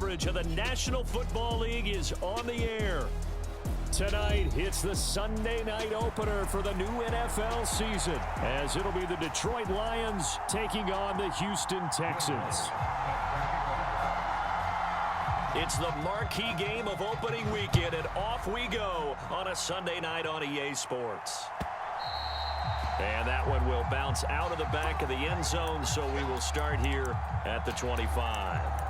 coverage of the National Football League is on the air. Tonight, it's the Sunday night opener for the new NFL season, as it'll be the Detroit Lions taking on the Houston Texans. It's the marquee game of opening weekend, and off we go on a Sunday night on EA Sports. And that one will bounce out of the back of the end zone, so we will start here at the 25.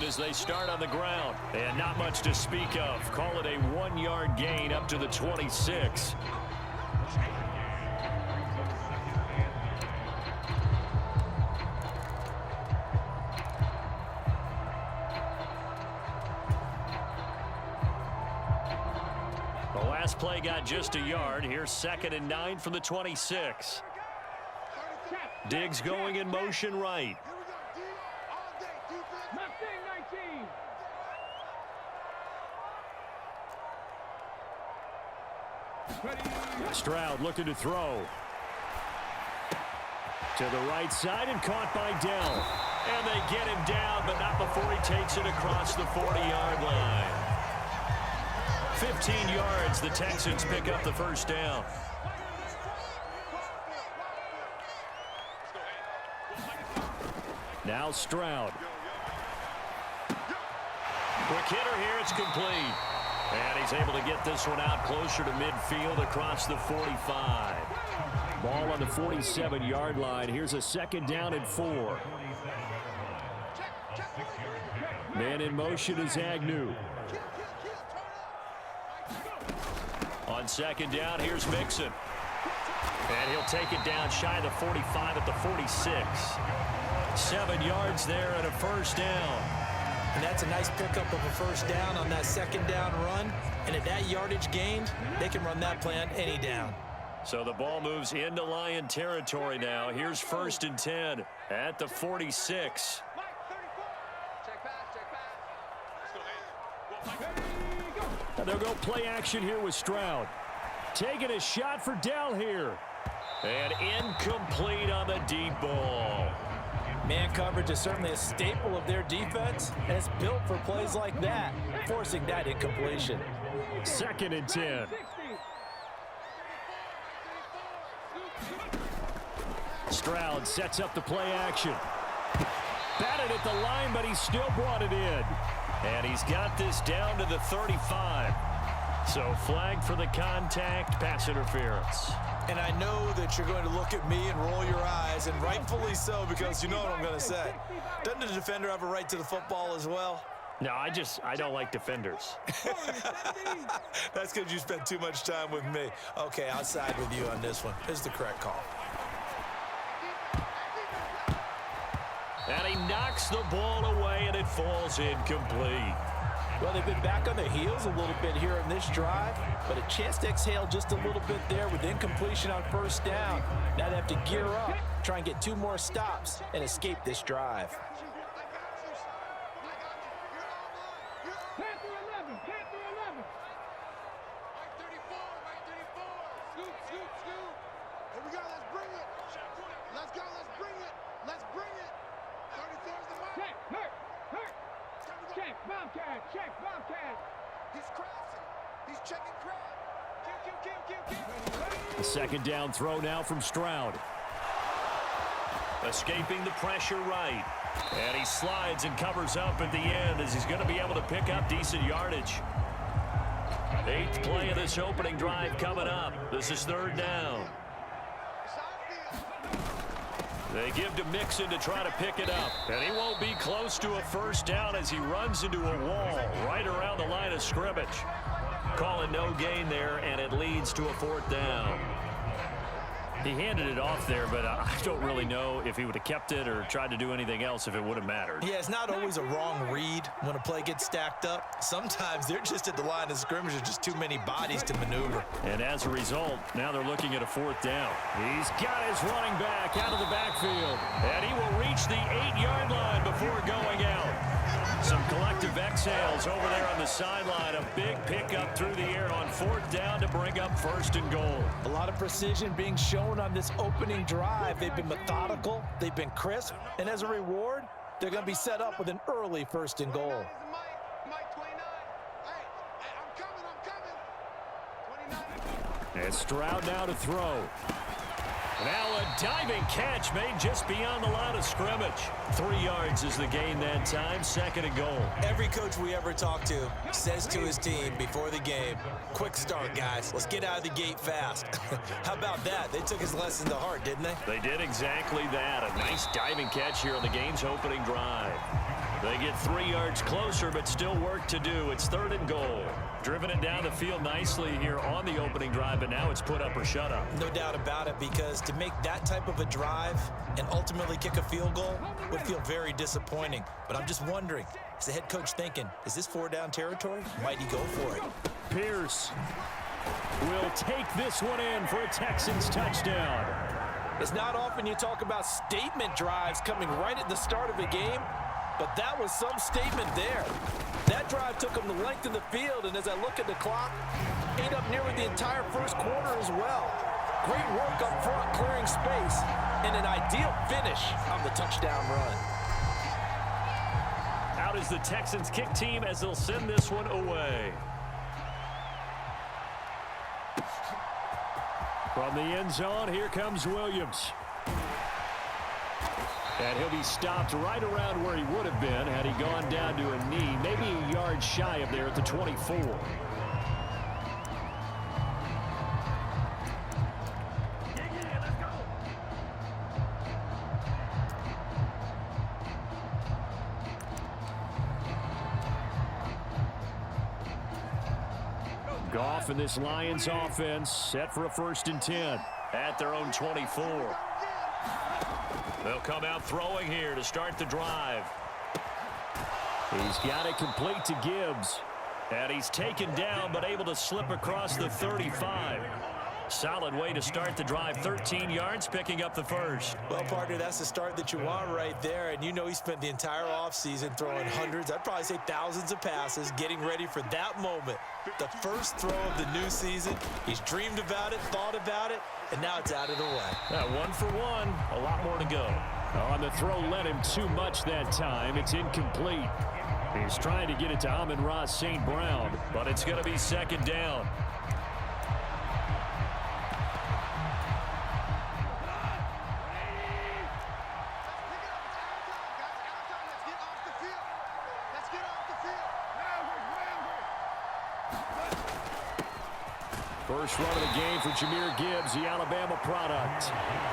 As they start on the ground, and not much to speak of. Call it a 1-yard gain up to the 26. The last play got just a yard. Here's 2nd and 9 from the 26. Diggs going in motion right. Stroud looking to throw. To the right side and caught by Dell. And they get him down, but not before he takes it across the 40-yard line. 15 yards, the Texans pick up the first down. Now Stroud. Quick hitter here, it's complete. And he's able to get this one out closer to midfield across the 45. Ball on the 47-yard line. Here's a 2nd down and 4. Man in motion is Agnew. On 2nd down, here's Mixon. And he'll take it down shy of the 45 at the 46. 7 yards there and a first down. And that's a nice pickup of a first down on that 2nd down run. And at that yardage gained, they can run that play on any down. So the ball moves into Lion territory now. Here's 1st and 10 at the 46. And they'll go play action here with Stroud. Taking a shot for Dell here. And incomplete on the deep ball. Man coverage is certainly a staple of their defense, and it's built for plays like that, forcing that incompletion. 2nd and 10. Stroud sets up the play action. Batted at the line, but he still brought it in. And he's got this down to the 35. So flag for the contact, pass interference. And I know that you're going to look at me and roll your eyes, and rightfully so, because you know what I'm going to say. Doesn't the defender have a right to the football as well? No, I don't like defenders. That's because you spent too much time with me. Okay, I'll side with you on this one. It's the correct call. And he knocks the ball away, and it falls incomplete. Well, they've been back on their heels a little bit here in this drive, but a chance to exhale just a little bit there with incompletion on first down. Now they have to gear up, try and get 2 more stops, and escape this drive. The 2nd down throw now from Stroud. Escaping the pressure right. And he slides and covers up at the end as he's going to be able to pick up decent yardage. 8th play of this opening drive coming up. This is 3rd down. They give to Mixon to try to pick it up. And he won't be close to a first down as he runs into a wall right around the line of scrimmage. Call it no gain there, and it leads to a 4th down. He handed it off there, but I don't really know if he would have kept it or tried to do anything else if it would have mattered. Yeah, it's not always a wrong read when a play gets stacked up. Sometimes they're just at the line of scrimmage. There's just too many bodies to maneuver. And as a result, now they're looking at a 4th down. He's got his running back out of the backfield. And he will reach the 8-yard line before going out. Some collective exhales over there on the sideline. A big pickup through the air on 4th down to bring up 1st and goal. A lot of precision being shown on this opening drive. They've been methodical. They've been crisp. And as a reward, they're going to be set up with an early 1st and goal. And Stroud now to throw. Now a diving catch made just beyond the line of scrimmage. 3 yards is the gain that time, 2nd and goal. Every coach we ever talk to says to his team before the game, quick start, guys. Let's get out of the gate fast. How about that? They took his lesson to heart, didn't they? They did exactly that. A nice diving catch here on the game's opening drive. They get 3 yards closer, but still work to do. It's 3rd and goal. Driven it down the field nicely here on the opening drive, but now it's put up or shut up. No doubt about it, because to make that type of a drive and ultimately kick a field goal would feel very disappointing. But I'm just wondering, is the head coach thinking, is this 4-down territory? Might he go for it? Pierce will take this one in for a Texans touchdown. It's not often you talk about statement drives coming right at the start of a game, but that was some statement there. That drive took them the length of the field, and as I look at the clock, ate up nearly the entire 1st quarter as well. Great work up front, clearing space, and an ideal finish on the touchdown run. Out is the Texans kick team as they'll send this one away. From the end zone, here comes Williams. And he'll be stopped right around where he would have been had he gone down to a knee, maybe a yard shy of there at the 24. Goff and this Lions offense set for a 1st and 10 at their own 24. They'll come out throwing here to start the drive. He's got it complete to Gibbs. And he's taken down but able to slip across the 35. Solid way to start the drive. 13 yards, picking up the 1st. Well, partner, that's the start that you want right there. And you know he spent the entire offseason throwing hundreds, I'd probably say thousands of passes, getting ready for that moment. The first throw of the new season. He's dreamed about it, thought about it, and now it's out of the way. 1 for 1. A lot more to go. On the throw led him too much that time. It's incomplete. He's trying to get it to Amon-Ra St. Brown, but it's going to be 2nd down. First run of the game for Jahmyr Gibbs, the Alabama product.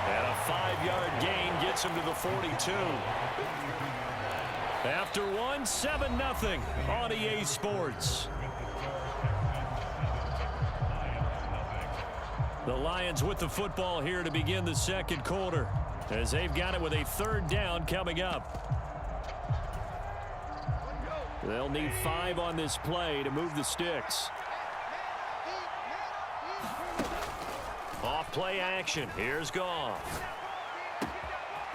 And a 5-yard gain gets him to the 42. After one, 7-0 on EA Sports. The Lions with the football here to begin the 2nd quarter, as they've got it with a 3rd down coming up. They'll need 5 on this play to move the sticks. Off play action. Here's Goff.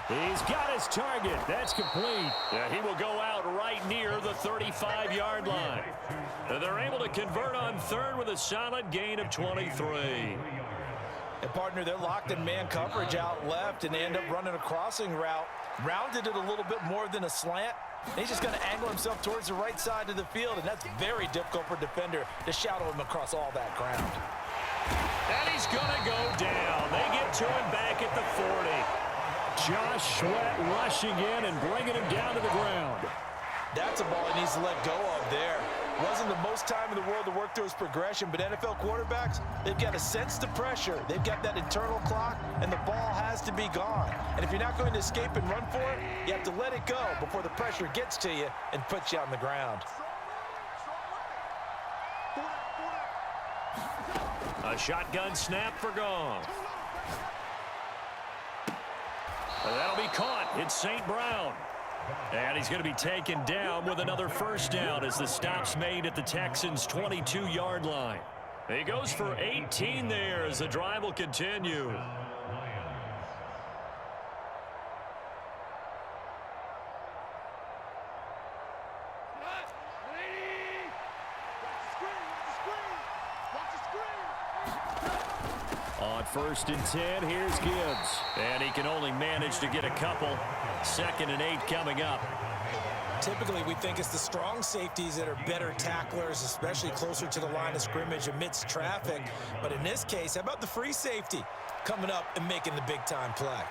He's got his target. That's complete. And he will go out right near the 35-yard line. And they're able to convert on 3rd with a solid gain of 23. And, partner, they're locked in man coverage out left, and they end up running a crossing route. Rounded it a little bit more than a slant. And he's just going to angle himself towards the right side of the field, and that's very difficult for a defender to shadow him across all that ground. And he's going to go down. They get to him back at the 40. Josh Sweat rushing in and bringing him down to the ground. That's a ball he needs to let go of there. Wasn't the most time in the world to work through his progression, but NFL quarterbacks, they've got to sense the pressure. They've got that internal clock, and the ball has to be gone. And if you're not going to escape and run for it, you have to let it go before the pressure gets to you and puts you on the ground. A shotgun snap for Goff. It's St. Brown. And he's going to be taken down with another first down as the stop's made at the Texans' 22-yard line. He goes for 18 there as the drive will continue. On 1st and 10, here's Gibbs. And he can only manage to get a couple. 2nd and 8 coming up. Typically, we think it's the strong safeties that are better tacklers, especially closer to the line of scrimmage amidst traffic. But in this case, how about the free safety coming up and making the big-time play?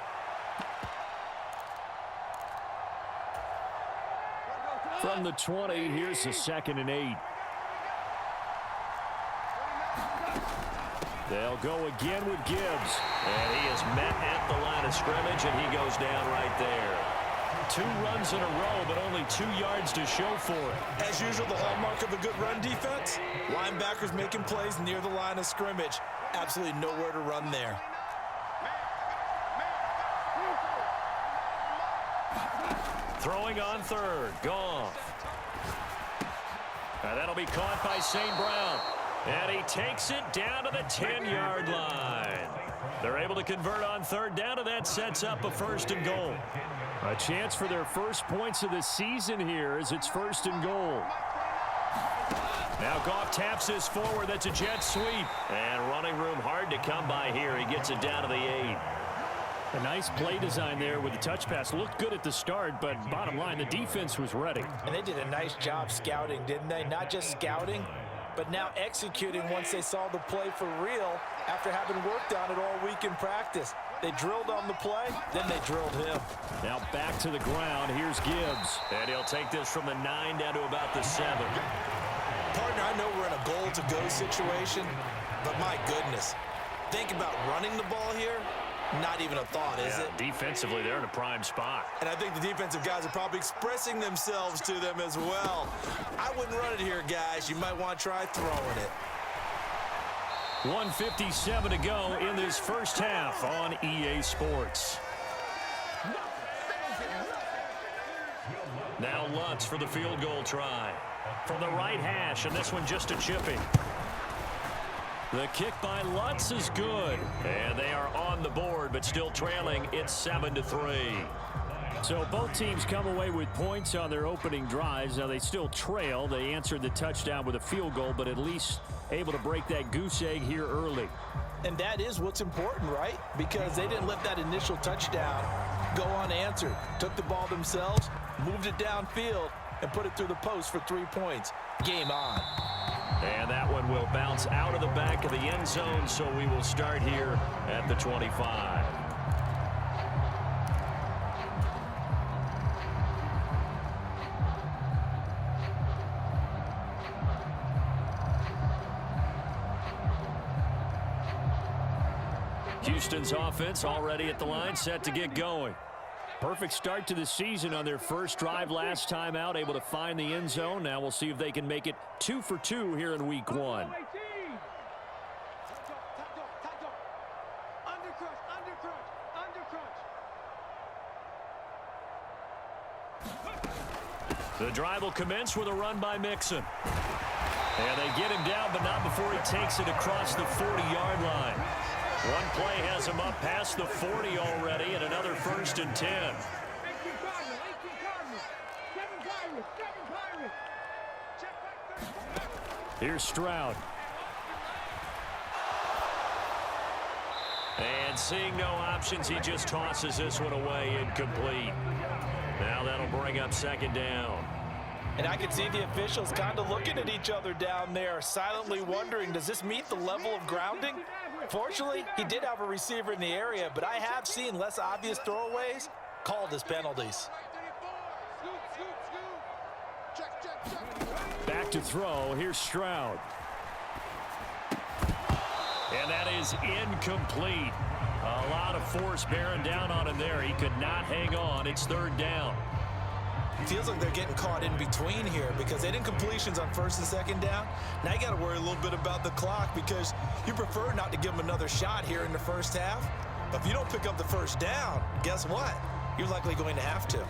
From the 20, here's the 2nd and 8. They'll go again with Gibbs. And he is met at the line of scrimmage, and he goes down right there. 2 runs in a row, but only 2 yards to show for it. As usual, the hallmark of a good run defense, linebackers making plays near the line of scrimmage. Absolutely nowhere to run there. Throwing on 3rd, Goff. And that'll be caught by St. Brown. And he takes it down to the 10-yard line. They're able to convert on 3rd down, and that sets up a 1st and goal. A chance for their first points of the season here as it's 1st and goal. Now Goff taps this forward. That's a jet sweep. And running room hard to come by here. He gets it down to the 8. A nice play design there with the touch pass. Looked good at the start, but bottom line, the defense was ready. And they did a nice job scouting, didn't they? Not just scouting, but now executing once they saw the play for real after having worked on it all week in practice. They drilled on the play, then they drilled him. Now back to the ground. Here's Gibbs. And he'll take this from the 9 down to about the 7. Partner, I know we're in a goal-to-go situation, but my goodness. Think about running the ball here. Not even a thought, is it? Defensively, they're in a prime spot. And I think the defensive guys are probably expressing themselves to them as well. I wouldn't run it here, guys. You might want to try throwing it. 1:57 to go in this first half on EA Sports. Now Lutz for the field goal try. From the right hash, and this one just a chipping. The kick by Lutz is good. And they are on the board, but still trailing. It's 7-3. So both teams come away with points on their opening drives. Now they still trail. They answered the touchdown with a field goal, but at least able to break that goose egg here early. And that is what's important, right? Because they didn't let that initial touchdown go unanswered. Took the ball themselves, moved it downfield, and put it through the post for 3 points. Game on. And that one will bounce out of the back of the end zone, so we will start here at the 25. Houston's offense already at the line, set to get going. Perfect start to the season on their first drive last time out, able to find the end zone. Now we'll see if they can make it 2 for 2 here in week 1. The drive will commence with a run by Mixon. And they get him down, but not before he takes it across the 40-yard line. One play has him up past the 40 already, and another 1st and 10. Here's Stroud. And seeing no options, he just tosses this one away, incomplete. Now that'll bring up 2nd down. And I can see the officials kind of looking at each other down there, silently wondering, does this meet the level of grounding? Fortunately, he did have a receiver in the area, but I have seen less obvious throwaways called as penalties. Back to throw. Here's Stroud. And that is incomplete. A lot of force bearing down on him there. He could not hang on. It's 3rd down. It feels like they're getting caught in between here because they didn't completions on 1st and 2nd down. Now you got to worry a little bit about the clock because you prefer not to give them another shot here in the first half. But if you don't pick up the 1st down, guess what? You're likely going to have to.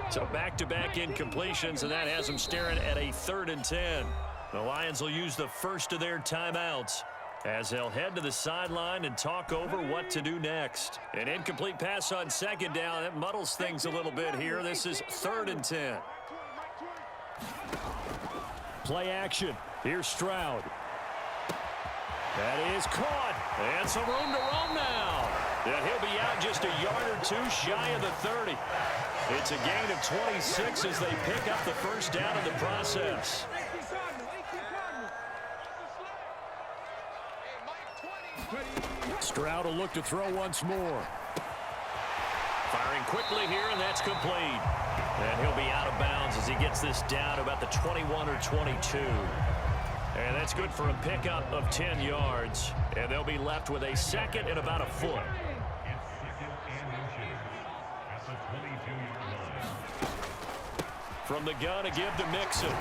So back-to-back incompletions, and that has them staring at a 3rd and 10. The Lions will use the first of their timeouts as they'll head to the sideline and talk over what to do next. An incomplete pass on 2nd down. That muddles things a little bit here. This is 3rd and 10. Play action. Here's Stroud. That is caught. And some room to roam now. And he'll be out just a yard or two shy of the 30. It's a gain of 26 as they pick up the first down in the process. Stroud will look to throw once more. Firing quickly here, and that's complete. And he'll be out of bounds as he gets this down about the 21 or 22. And that's good for a pickup of 10 yards. And they'll be left with a 2nd and about a foot. From the gun, a give to Mixon.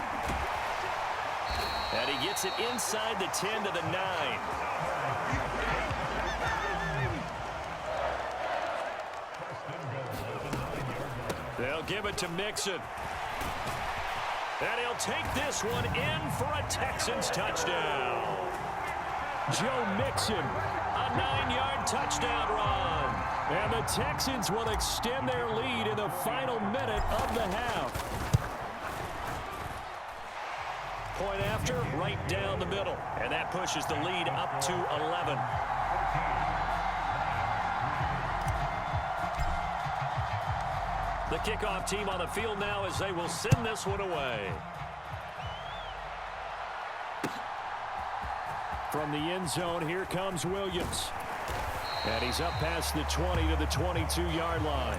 And he gets it inside the 10 to the 9. They'll give it to Mixon. And he'll take this one in for a Texans touchdown. Joe Mixon, a 9-yard touchdown run. And the Texans will extend their lead in the final minute of the half. Point after, right down the middle. And that pushes the lead up to 11. The kickoff team on the field now as they will send this one away. From the end zone, here comes Williams. And he's up past the 20 to the 22-yard line.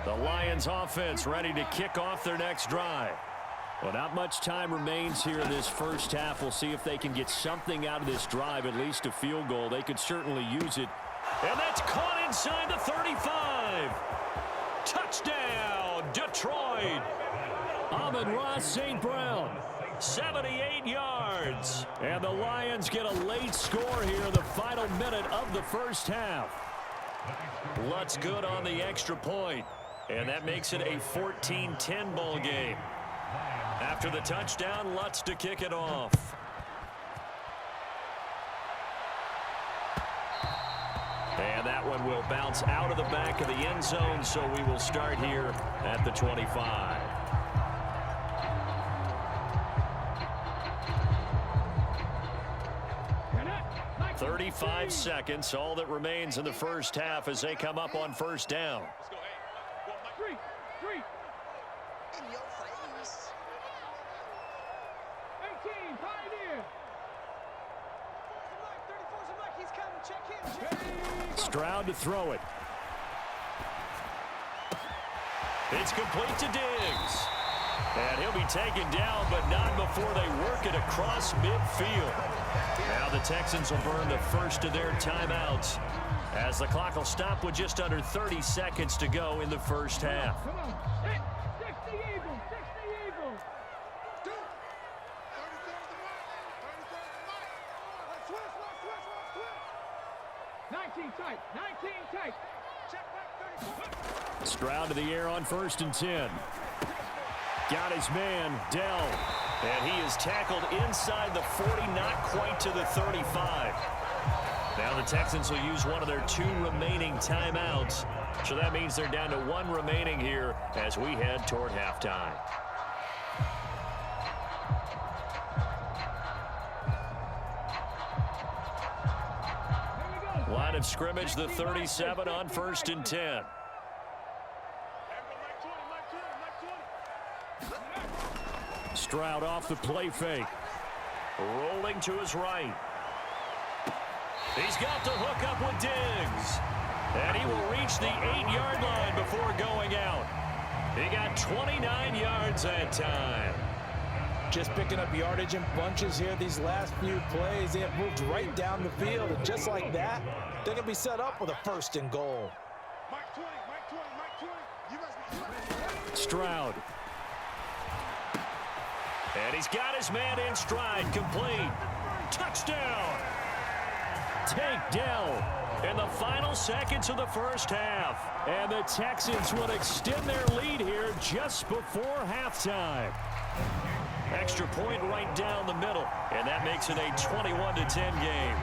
The Lions offense ready to kick off their next drive. Well, not much time remains here in this first half. We'll see if they can get something out of this drive, at least a field goal. They could certainly use it. And that's caught inside the 35. Touchdown, Detroit. Amon-Ra St. Brown, 78 yards. And the Lions get a late score here in the final minute of the first half. Lutz good on the extra point. And that makes it a 14-10 ball game. After the touchdown, Lutz to kick it off. And that one will bounce out of the back of the end zone, so we will start here at the 25. "35 seconds, all that remains in the first half as they come up on first down. Three. In your face. 18, Pioneer. 34's a Mike, he's coming, check him. Stroud to throw it. It's complete to Diggs. And he'll be taken down, but not before they work it across midfield. Now the Texans will burn the first of their timeouts as the clock will stop with just under 30 seconds to go in the first half. Come on. Hit. 60 Eagles. 60 Eagles. 19 tight. 19 tight. Check back 34. Stroud to the air on 1st and 10. Got his man, Dell. And he is tackled inside the 40, not quite to the 35. Now the Texans will use one of their 2 remaining timeouts. So that means they're down to 1 remaining here as we head toward halftime. Line of scrimmage, the 37 on 1st and 10. Stroud off the play fake. Rolling to his right. He's got to hook up with Diggs. And he will reach the 8-yard line before going out. He got 29 yards that time. Just picking up yardage in bunches here these last few plays. They have moved right down the field. And just like that, they're going to be set up with a 1st and goal. Stroud. And he's got his man in stride, complete. touchdown. Takedown in the final seconds of the first half. And the Texans will extend their lead here just before halftime. Extra point right down the middle, and that makes it a 21-10 game.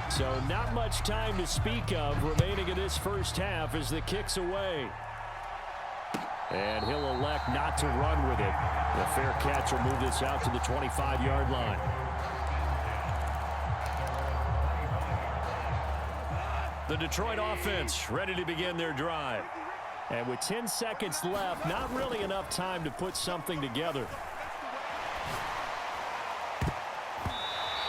So not much time to speak of remaining in this first half as the kick's away. And he'll elect not to run with it. The fair catch will move this out to the 25-yard line. The Detroit offense ready to begin their drive. And with 10 seconds left, not really enough time to put something together.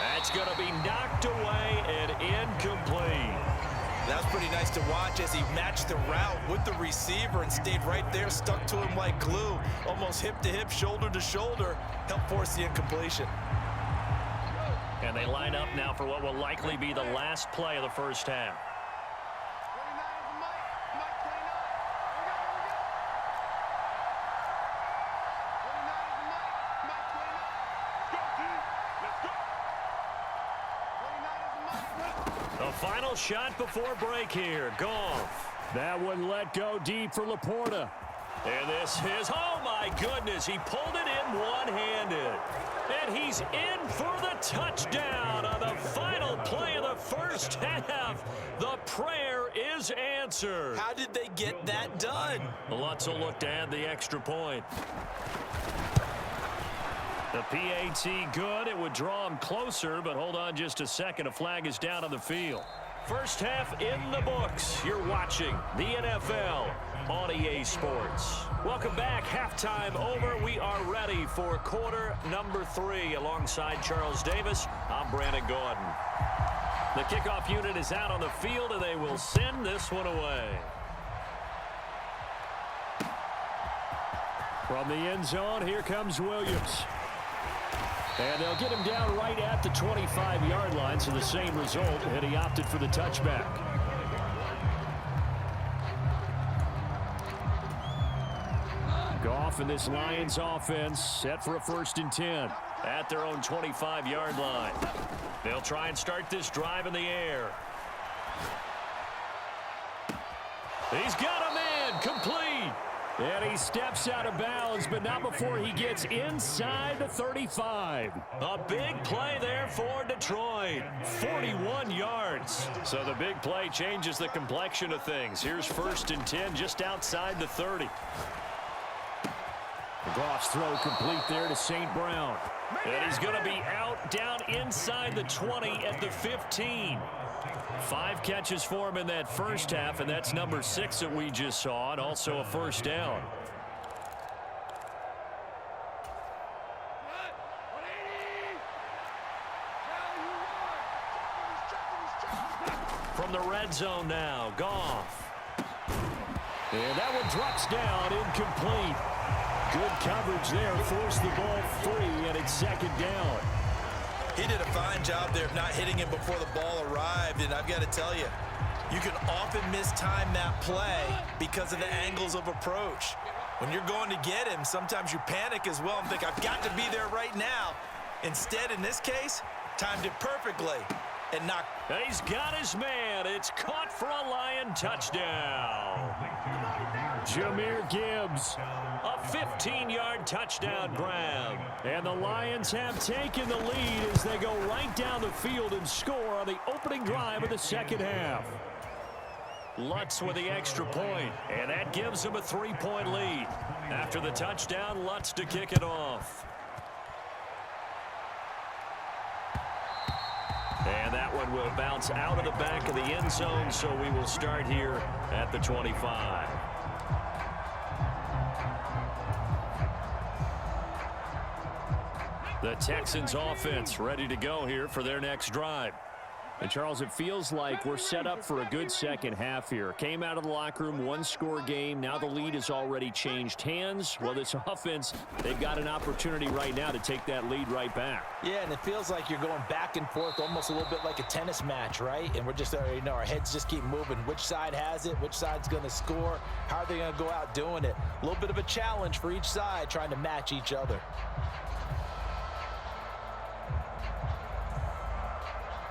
That's going to be knocked away and incomplete. That was pretty nice to watch as he matched the route with the receiver and stayed right there, stuck to him like glue, almost hip to hip, shoulder to shoulder, helped force the incompletion. And they line up now for what will likely be the last play of the first half. The final shot before break here. Goff. That one let go deep for Laporta. And this is, oh my goodness, he pulled it in one-handed. And he's in for the touchdown on the final play of the first half. The prayer is answered. How did they get that done? Lutz will look to add the extra point. The PAT good. It would draw him closer, but hold on just a second. A flag is down on the field. First half in the books. You're watching the NFL on EA Sports. Welcome back. Halftime over. We are ready for quarter number 3. Alongside Charles Davis, I'm Brandon Gordon. The kickoff unit is out on the field, and they will send this one away. From the end zone, here comes Williams. And they'll get him down right at the 25-yard line, so the same result, and he opted for the touchback. Goff and this Lions offense set for a 1st and 10 at their own 25-yard line. They'll try and start this drive in the air. He's got a man, complete. And he steps out of bounds, but not before he gets inside the 35. A big play there for Detroit. 41 yards. So the big play changes the complexion of things. Here's 1st and 10 just outside the 30. Goff's throw complete there to St. Brown. And he's going to be out down inside the 20 at the 15. 5 catches for him in that first half, and that's number 6 that we just saw, and also a 1st down. From the red zone now, Goff. And that one drops down, incomplete. Good coverage there, forced the ball free, and it's 2nd down. He did a fine job there of not hitting him before the ball arrived, and I've got to tell you, you can often mistime that play because of the angles of approach. When you're going to get him, sometimes you panic as well and think, I've got to be there right now. Instead, in this case, timed it perfectly and knocked. He's got his man. It's caught for a Lion touchdown. Jahmyr Gibbs, a 15-yard touchdown grab. And the Lions have taken the lead as they go right down the field and score on the opening drive of the second half. Lutz with the extra point, and that gives him a 3-point lead. After the touchdown, Lutz to kick it off. And that one will bounce out of the back of the end zone, so we will start here at the 25. The Texans offense ready to go here for their next drive. And Charles, it feels like we're set up for a good second half here. Came out of the locker room, 1-score game. Now the lead has already changed hands. Well, this offense, they've got an opportunity right now to take that lead right back. Yeah, and it feels like you're going back and forth almost a little bit like a tennis match, right? And we're just, our heads just keep moving. Which side has it? Which side's going to score? How are they going to go out doing it? A little bit of a challenge for each side trying to match each other.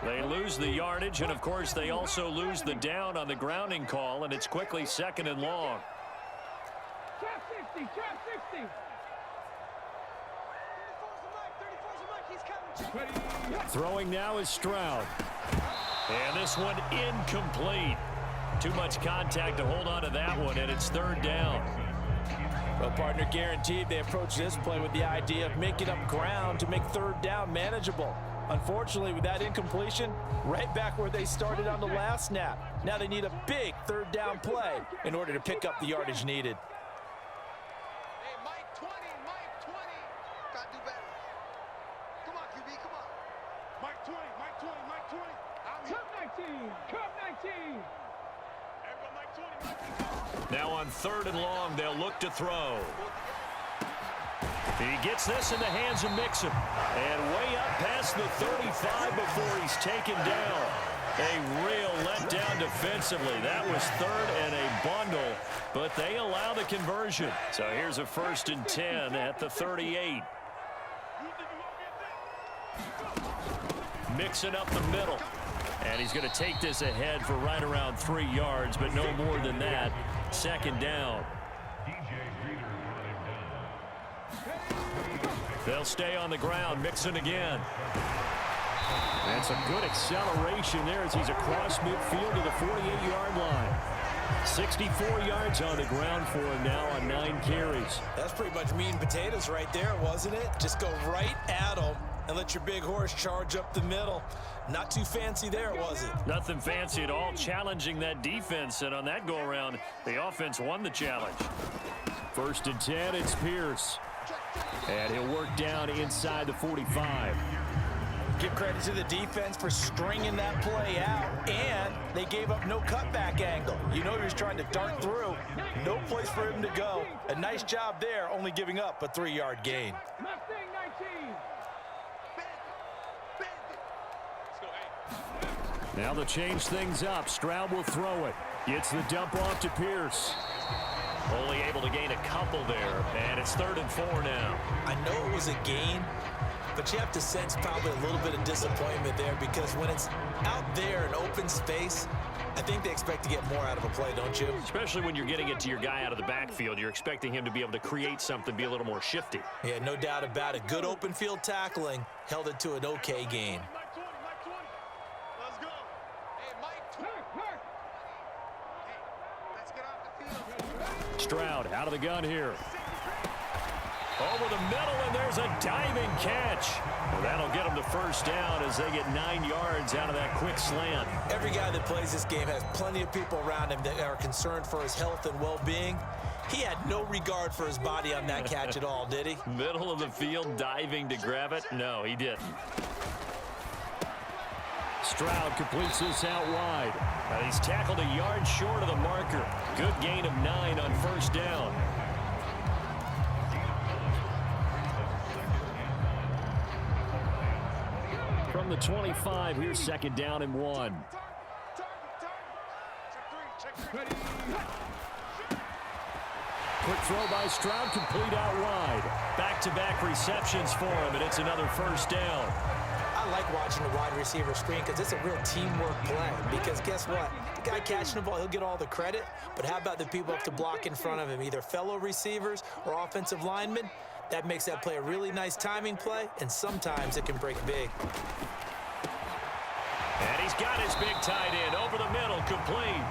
They lose the yardage, and of course they also lose the down on the grounding call, and it's quickly 2nd and long. Trap 60, trap 60. Throwing now is Stroud. And this one incomplete. Too much contact to hold on to that one, and it's 3rd down. Well, partner, guaranteed they approach this play with the idea of making up ground to make 3rd down manageable. Unfortunately, with that incompletion, right back where they started on the last snap. Now they need a big 3rd down play in order to pick up the yardage needed. Hey, Mike 20, Mike 20. Gotta do better. Come on, QB, come on. Mike 20, Mike 20, Mike 20. Cup 19, Cup 19. Everybody, Mike 20, Mike 20. Now on 3rd and long, they'll look to throw. He gets this in the hands of Mixon. And way up past the 35 before he's taken down. A real letdown defensively. That was 3rd and a bundle, but they allow the conversion. So here's a 1st and 10 at the 38. Mixon up the middle. And he's going to take this ahead for right around 3 yards, but no more than that. 2nd down. They'll stay on the ground. Mixon again. And some good acceleration there as he's across midfield to the 48-yard line. 64 yards on the ground for him now on 9 carries. That's pretty much meat and potatoes right there, wasn't it? Just go right at him and let your big horse charge up the middle. Not too fancy there, was it? Nothing fancy at all, challenging that defense. And on that go-around, the offense won the challenge. 1st and 10, it's Pierce. And he'll work down inside the 45. Give credit to the defense for stringing that play out, and they gave up no cutback angle. You know he was trying to dart through. No place for him to go. A nice job there, only giving up a 3-yard gain. Mustang 19. Now to change things up, Stroud will throw it. Gets the dump off to Pierce. Only able to gain a couple there, and it's 3rd and 4 now. I know it was a gain, but you have to sense probably a little bit of disappointment there because when it's out there in open space, I think they expect to get more out of a play, don't you? Especially when you're getting it to your guy out of the backfield. You're expecting him to be able to create something, be a little more shifty. Yeah, no doubt about it. Good open field tackling held it to an okay gain. Mike 20, Mike 20. Let's go. Hey, Mike 20. Hey, let's get off the field. Stroud out of the gun here. Over the middle, and there's a diving catch. Well, that'll get them the 1st down as they get 9 yards out of that quick slant. Every guy that plays this game has plenty of people around him that are concerned for his health and well-being. He had no regard for his body on that catch at all, did he? Middle of the field, diving to grab it. No, he didn't. Stroud completes this out wide. He's tackled a yard short of the marker. Good gain of 9 on 1st down. From the 25, here's 2nd down and 1. Quick throw by Stroud, complete out wide. Back-to-back receptions for him, and it's another 1st down. I like watching the wide receiver screen because it's a real teamwork play. Because guess what? The guy catching the ball, he'll get all the credit. But how about the people up to block in front of him, either fellow receivers or offensive linemen? That makes that play a really nice timing play, and sometimes it can break big. And he's got his big tight end over the middle, complete.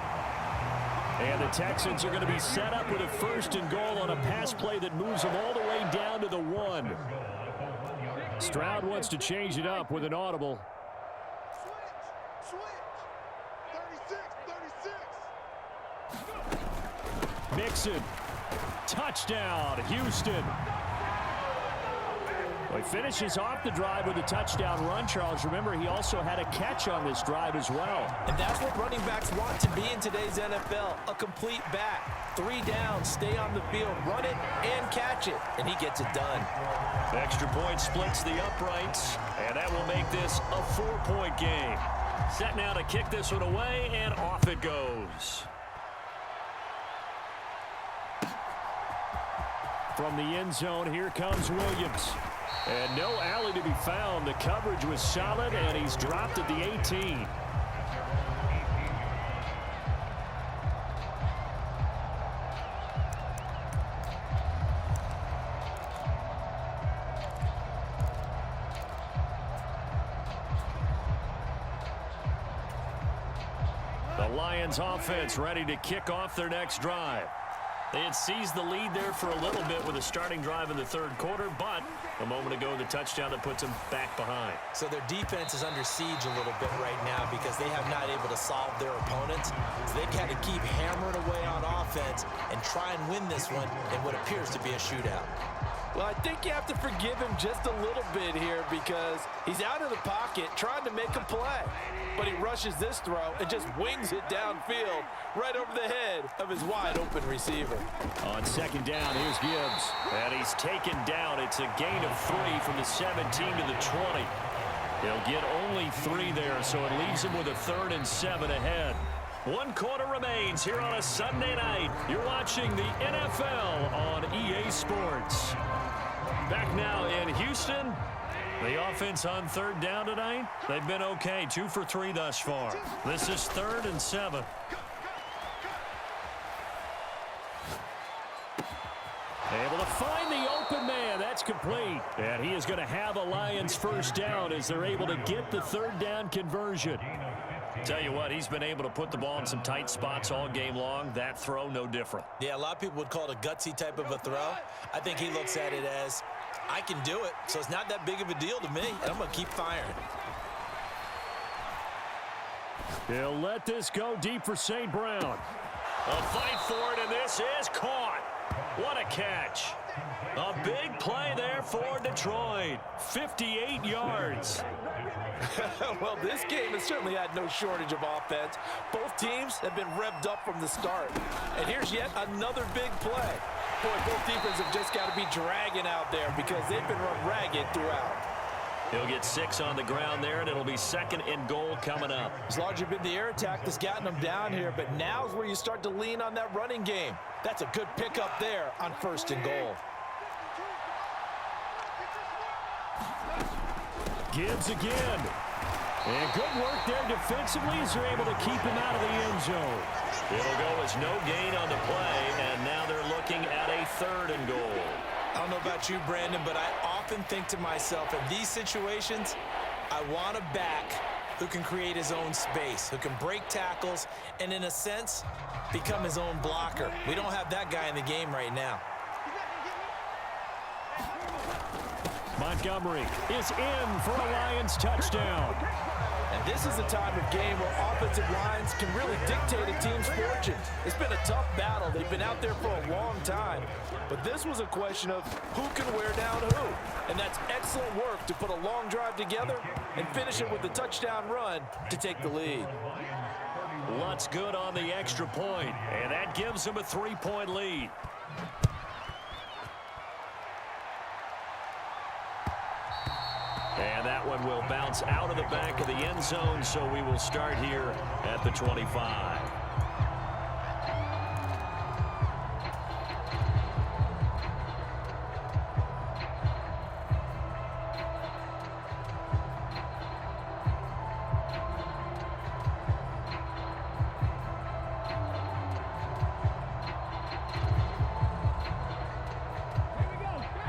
And the Texans are going to be set up with a 1st and goal on a pass play that moves them all the way down to the 1. Stroud wants to change it up with an audible. Switch. 36. Mixon. Touchdown, Houston. Well, he finishes off the drive with a touchdown run, Charles. Remember, he also had a catch on this drive as well. And that's what running backs want to be in today's NFL, a complete back. 3 down, stay on the field, run it, and catch it. And he gets it done. The extra point splits the uprights, and that will make this a 4-point game. Set now to kick this one away, and off it goes. From the end zone, here comes Williams. And no alley to be found. The coverage was solid, and he's dropped at the 18. The Lions offense ready to kick off their next drive. They had seized the lead there for a little bit with a starting drive in the third quarter, but a moment ago, the touchdown that puts them back behind. So their defense is under siege a little bit right now because they have not able to solve their opponents. So they've had to keep hammering away on offense and try and win this one in what appears to be a shootout. Well, I think you have to forgive him just a little bit here because he's out of the pocket trying to make a play. But he rushes this throw and just wings it downfield right over the head of his wide-open receiver. On second down, here's Gibbs. And he's taken down. It's a gain of 3 from the 17 to the 20. He'll get only 3 there, so it leaves him with a 3rd and 7 ahead. 1 quarter remains here on a Sunday night. You're watching the NFL on EA Sports. Back now in Houston. The offense on third down tonight, they've been okay. 2 for 3 thus far. This is 3rd and 7. Able to find the open man. That's complete. And he is going to have a Lions first down as they're able to get the third down conversion. Tell you what, he's been able to put the ball in some tight spots all game long. That throw, no different. Yeah, a lot of people would call it a gutsy type of a throw. I think he looks at it as, I can do it, so it's not that big of a deal to me, and I'm going to keep firing. He'll let this go deep for St. Brown. A fight for it, and this is caught. What a catch. A big play there for Detroit. 58 yards. Well, this game has certainly had no shortage of offense. Both teams have been revved up from the start. And here's yet another big play. Boy, both defenses have just got to be dragging out there because they've been run ragged throughout. He'll get 6 on the ground there, and it'll be 2nd and goal coming up. It's largely been the air attack that's gotten them down here, but now's where you start to lean on that running game. That's a good pickup there on 1st and goal. Gibbs again. And good work there defensively as they're able to keep him out of the end zone. It'll go as no gain on the play, and now they're looking at a 3rd and goal. I don't know about you, Brandon, but I often think to myself, in these situations, I want a back who can create his own space, who can break tackles, and in a sense, become his own blocker. We don't have that guy in the game right now. Montgomery is in for a Lions touchdown. And this is a time of game where offensive lines can really dictate a team's fortunes. It's been a tough battle. They've been out there for a long time. But this was a question of who can wear down who. And that's excellent work to put a long drive together and finish it with a touchdown run to take the lead. Lutz good on the extra point, and that gives them a 3-point lead. And that one will bounce out of the back of the end zone, so we will start here at the 25.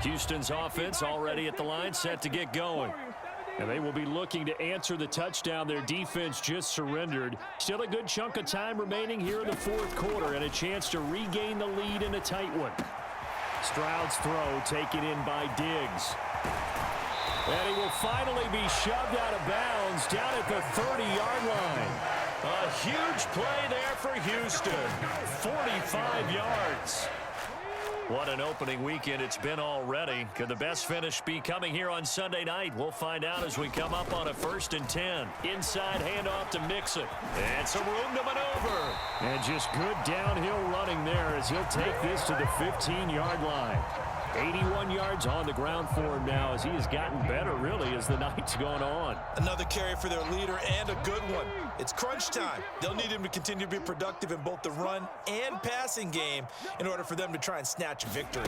Houston's offense already at the line, set to get going. And they will be looking to answer the touchdown their defense just surrendered. Still a good chunk of time remaining here in the 4th quarter and a chance to regain the lead in a tight one. Stroud's throw taken in by Diggs. And he will finally be shoved out of bounds down at the 30-yard line. A huge play there for Houston. 45 yards. What an opening weekend it's been already. Could the best finish be coming here on Sunday night? We'll find out as we come up on a 1st and 10. Inside handoff to Mixon. And some room to maneuver. And just good downhill running there as he'll take this to the 15-yard line. 81 yards on the ground for him now as he has gotten better, really, as the night's gone on. Another carry for their leader and a good one. It's crunch time. They'll need him to continue to be productive in both the run and passing game in order for them to try and snatch a victory.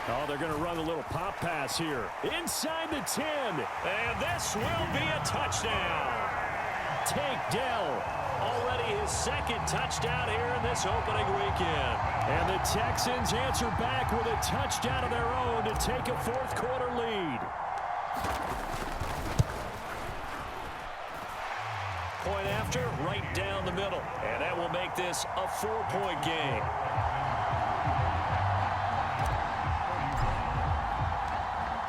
Oh, they're going to run a little pop pass here. Inside the 10. And this will be a touchdown. Tank Dell. Already his second touchdown here in this opening weekend. And the Texans answer back with a touchdown of their own to take a fourth quarter lead. Point after, right down the middle. And that will make this a 4-point game.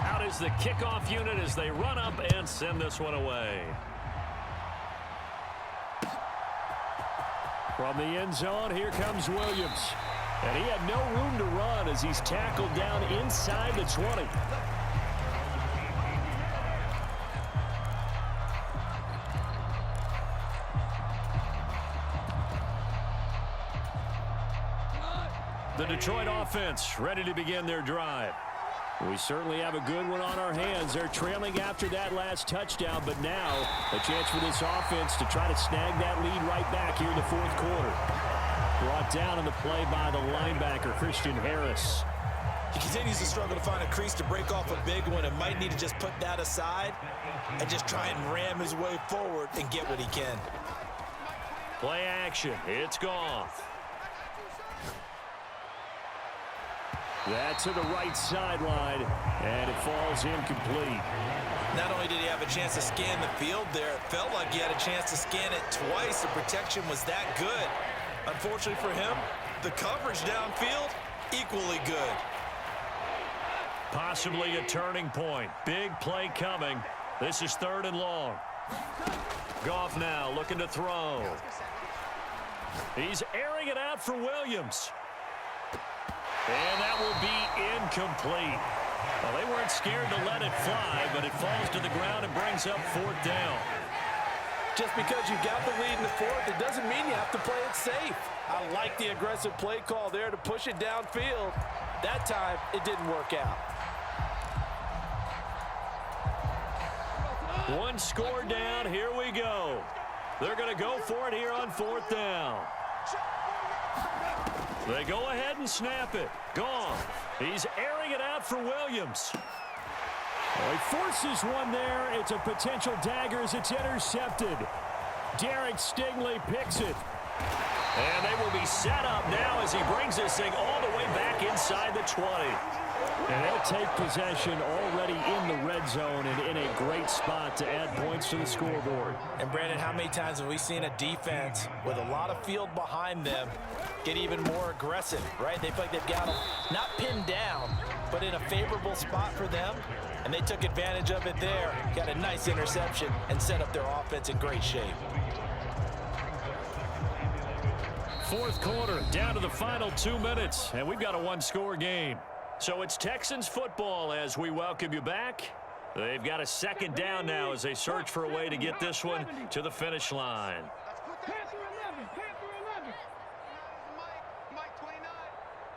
Out is the kickoff unit as they run up and send this one away. From the end zone, here comes Williams. And he had no room to run as he's tackled down inside the 20. The Detroit offense ready to begin their drive. We certainly have a good one on our hands. They're trailing after that last touchdown, but now a chance for this offense to try to snag that lead right back here in the fourth quarter. Brought down in the play by the linebacker, Christian Harris. He continues to struggle to find a crease to break off a big one and might need to just put that aside and just try and ram his way forward and get what he can. Play action. It's gone. That to the right sideline, and it falls incomplete. Not only did he have a chance to scan the field there, it felt like he had a chance to scan it twice. The protection was that good. Unfortunately for him, the coverage downfield, equally good. Possibly a turning point. Big play coming. This is 3rd and long. Goff now looking to throw. He's airing it out for Williams. And that will be incomplete. Well, they weren't scared to let it fly, but it falls to the ground and brings up 4th down. Just because you got the lead in the 4th, it doesn't mean you have to play it safe. I like the aggressive play call there to push it downfield. That time, it didn't work out. One score down. Here we go. They're going to go for it here on 4th down. They go ahead and snap it. Gone. He's airing it out for Williams. Well, he forces one there. It's a potential dagger as it's intercepted. Derek Stingley picks it. And they will be set up now as he brings this thing all the way back inside the 20. And they'll take possession already in the red zone and in a great spot to add points to the scoreboard. And Brandon, how many times have we seen a defense with a lot of field behind them get even more aggressive, right? They feel like they've got them not pinned down, but in a favorable spot for them. And they took advantage of it there, got a nice interception, and set up their offense in great shape. 4th quarter, down to the final 2 minutes, and we've got a one-score game. So it's Texans football as we welcome you back. They've got a 2nd down now as they search for a way to get this one to the finish line. Panther 11, Panther 11. Mike 29.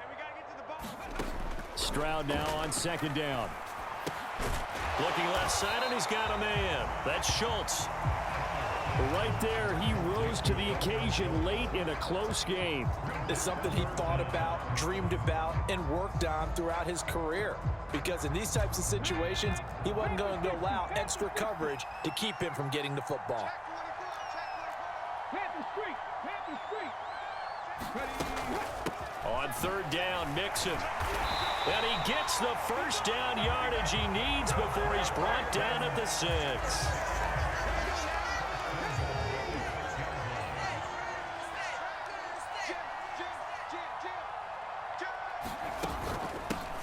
And we got to get to the ball. Stroud now on 2nd down. Looking left side, and he's got a man. That's Schultz. Right there, he rose to the occasion late in a close game. It's something he thought about, dreamed about, and worked on throughout his career. Because in these types of situations, he wasn't going to allow extra coverage to keep him from getting the football. Panther Street, Panther Street. On 3rd down, Mixon. And he gets the first down yardage he needs before he's brought down at the 6.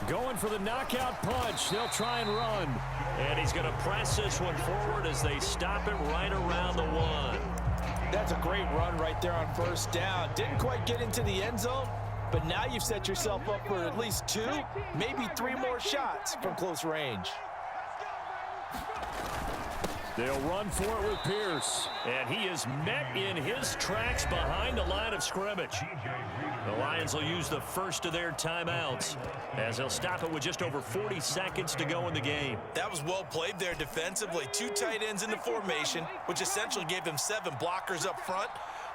Going for the knockout punch. They'll try and run. And he's going to press this one forward as they stop him right around the 1. That's a great run right there on 1st down. Didn't quite get into the end zone, but now you've set yourself up for at least 2, maybe 3 more shots from close range. They'll run for it with Pierce. And he is met in his tracks behind the line of scrimmage. The Lions will use the first of their timeouts as they'll stop it with just over 40 seconds to go in the game. That was well played there defensively. 2 tight ends in the formation, which essentially gave them 7 blockers up front.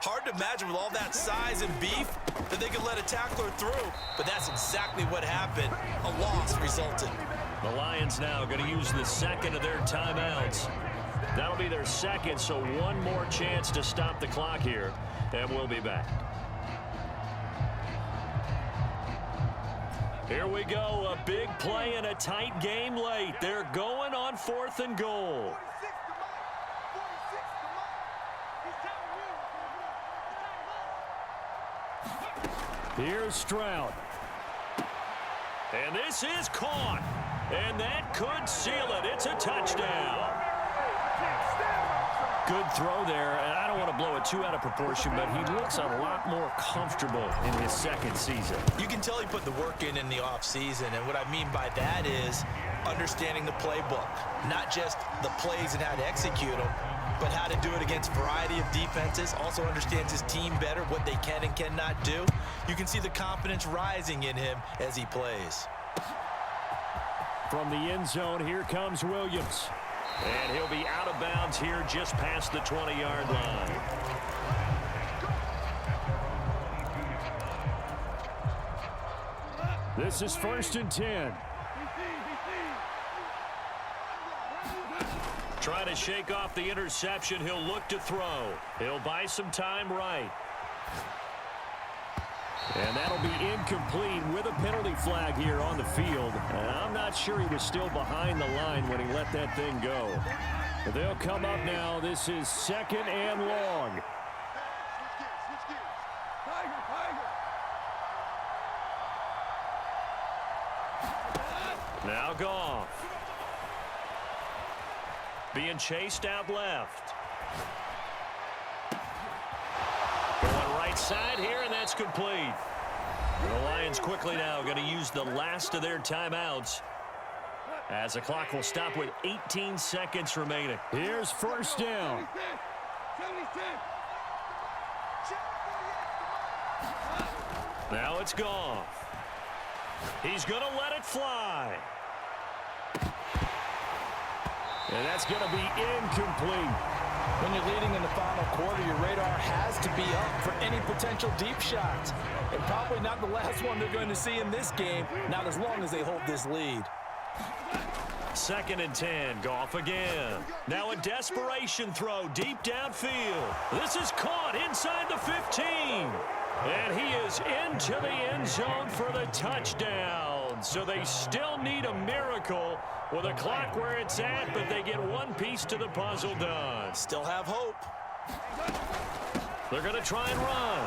Hard to imagine with all that size and beef that they could let a tackler through, but that's exactly what happened. A loss resulted. The Lions now going to use the second of their timeouts. That'll be their second, so one more chance to stop the clock here, and we'll be back. Here we go, a big play in a tight game late. They're going on 4th and goal. Here's Stroud. And this is caught. And that could seal it. It's a touchdown. Good throw there. And I don't want to blow it too out of proportion, but he looks a lot more comfortable in his second season. You can tell he put the work in the offseason, and what I mean by that is understanding the playbook. Not just the plays and how to execute them, but how to do it against a variety of defenses. Also understands his team better, what they can and cannot do. You can see the confidence rising in him as he plays. From the end zone, here comes Williams. And he'll be out of bounds here just past the 20-yard line. This is 1st and 10. Trying to shake off the interception. He'll look to throw. He'll buy some time right. And that'll be incomplete with a penalty flag here on the field. And I'm not sure he was still behind the line when he let that thing go. But they'll come up now. This is 2nd and long. Now Goff. Being chased out left. Going right side here, and that's complete. The Lions quickly now going to use the last of their timeouts as the clock will stop with 18 seconds remaining. Here's 1st down. Now it's Goff. He's going to let it fly. And that's going to be incomplete. When you're leading in the final quarter, your radar has to be up for any potential deep shots. And probably not the last one they're going to see in this game, not as long as they hold this lead. 2nd and 10, Goff again. Now a desperation throw deep downfield. This is caught inside the 15. And he is into the end zone for the touchdown. So they still need a miracle with a clock where it's at, but they get one piece to the puzzle done. Still have hope. They're going to try and run.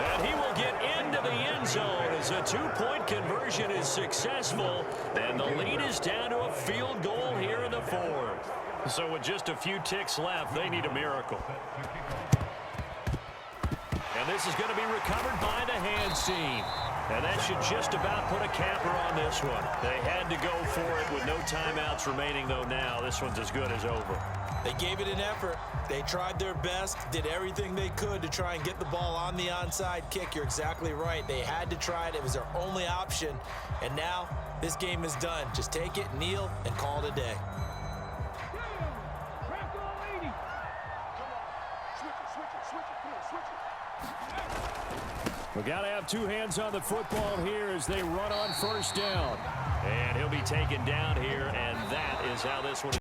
And he will get into the end zone as a 2-point conversion is successful. And the lead is down to a field goal here in the 4th. So with just a few ticks left, they need a miracle. And this is going to be recovered by the hands team. And that should just about put a capper on this one. They had to go for it with no timeouts remaining, though now this one's as good as over. They gave it an effort. They tried their best, did everything they could to try and get the ball on the onside kick. You're exactly right. They had to try it. It was their only option. And now this game is done. Just take it, kneel, and call it a day. We got to have two hands on the football here as they run on 1st down. And he'll be taken down here, and that is how this one